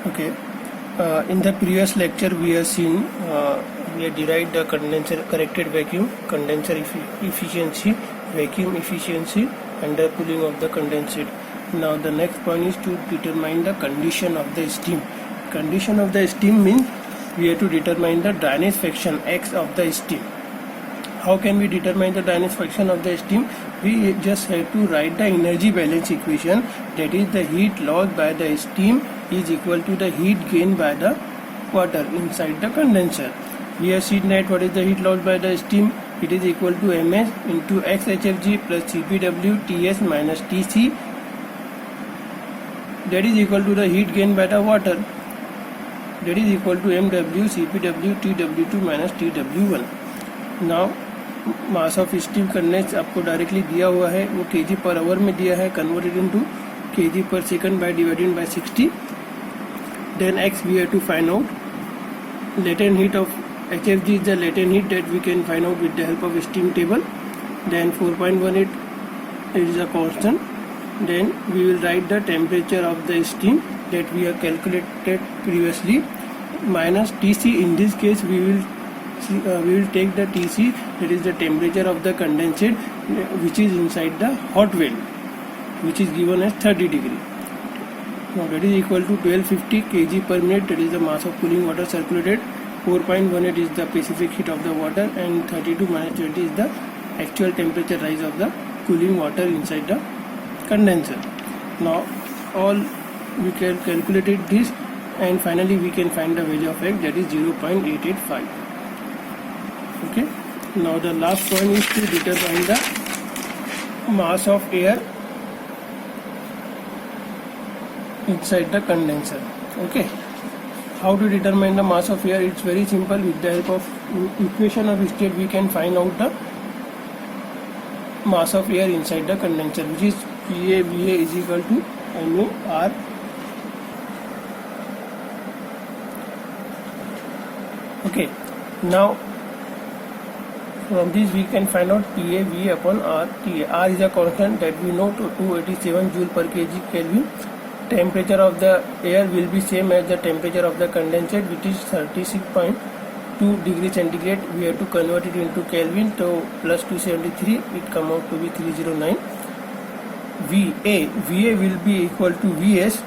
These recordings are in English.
Okay. In the previous lecture, we have seen we have derived the condenser corrected vacuum, condenser efficiency, vacuum efficiency, under cooling of the condensate. Now the next point is to determine the condition of the steam. Condition of the steam means we have to determine the dryness fraction X of the steam. How can we determine the dryness fraction of the steam? We just have to write the energy balance equation, that is the heat lost by the steam is equal to the heat gained by the water inside the condenser. We have seen that what is the heat lost by the steam, it is equal to Ms into XHFG plus CPW Ts minus Tc, that is equal to the heat gained by the water, that is equal to MW CPW TW2 minus TW1. Now mass of steam condense आपको directly दिया हुआ है, वो KG per hour में दिया है, converted into KG per second by divided by 60. Then x we have to find out latent heat of HFG is the latent heat that we can find out with the help of steam table. Then 4.18 is a constant. Then we will write the temperature of the steam that we have calculated previously minus Tc. In this case we will take the Tc, that is the temperature of the condensate which is inside the hot well, which is given as 30 degree. Now that is equal to 1250 kg per minute, that is the mass of cooling water circulated. 4.18 is the specific heat of the water, and 32 minus 20 is the actual temperature rise of the cooling water inside the condenser. Now all we can calculate this, and finally we can find the value of X, that is 0.885. Okay. Now the last point is to determine the mass of air inside the condenser. Okay. How to determine the mass of air? It's very simple. With the help of equation of state, we can find out the mass of air inside the condenser, which is PA VA is equal to MA R. Okay. Now from this we can find out PA V upon R. R is a constant that we know to 287 joule per kg Kelvin. Temperature of the air will be same as the temperature of the condensate, which is 36.2 degrees centigrade. We have to convert it into Kelvin, so plus 273, it come out to be 309. VA will be equal to Vs.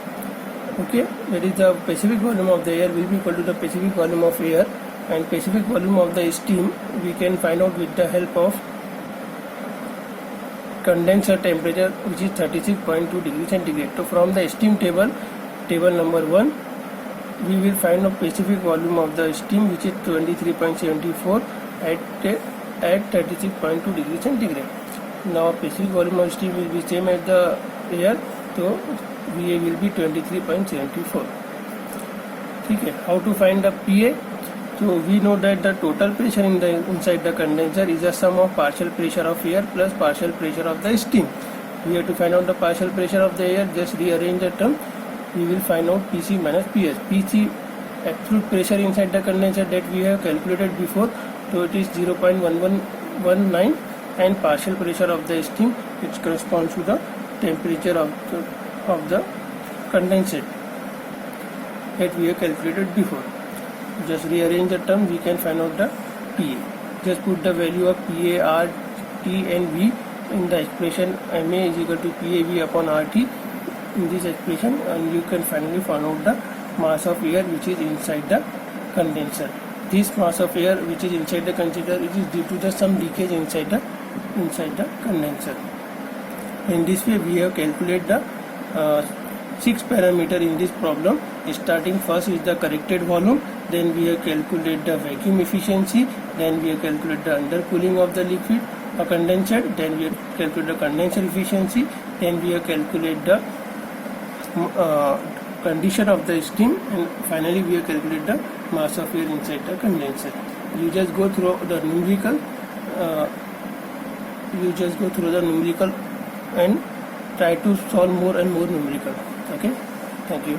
Okay, that is the specific volume of the air will be equal to the specific volume of air, and specific volume of the steam we can find out with the help of condenser temperature, which is 36.2 degrees centigrade. So from the steam table number 1, we will find a specific volume of the steam, which is 23.74 at 36.2 degrees centigrade. Now specific volume of steam will be same as the air, so VA will be 23.74. Okay. How to find the PA? So we know that the total pressure inside the condenser is a sum of partial pressure of air plus partial pressure of the steam. We have to find out the partial pressure of the air. Just rearrange the term. We will find out PC minus PS. PC absolute pressure inside the condenser that we have calculated before, so it is 0.1119, and partial pressure of the steam, which corresponds to the temperature of the condensate that we have calculated before. Just rearrange the term, we can find out the PA. Just put the value of PA, R, T and V in the expression MA is equal to PA V upon RT in this expression, and you can finally find out the mass of air which is inside the condenser. This mass of air which is inside the condenser, it is due to the some leakage inside the condenser. In this way we have calculated the 6 parameter in this problem. Starting first is the corrected volume, then we have calculated the vacuum efficiency, then we have calculated the undercooling of the liquid condensate, then we have calculated the condenser efficiency, then we have calculated the condition of the steam, and finally we have calculated the mass of air inside the condenser. You just go through the numerical and try to solve more and more numerical. Okay, thank you.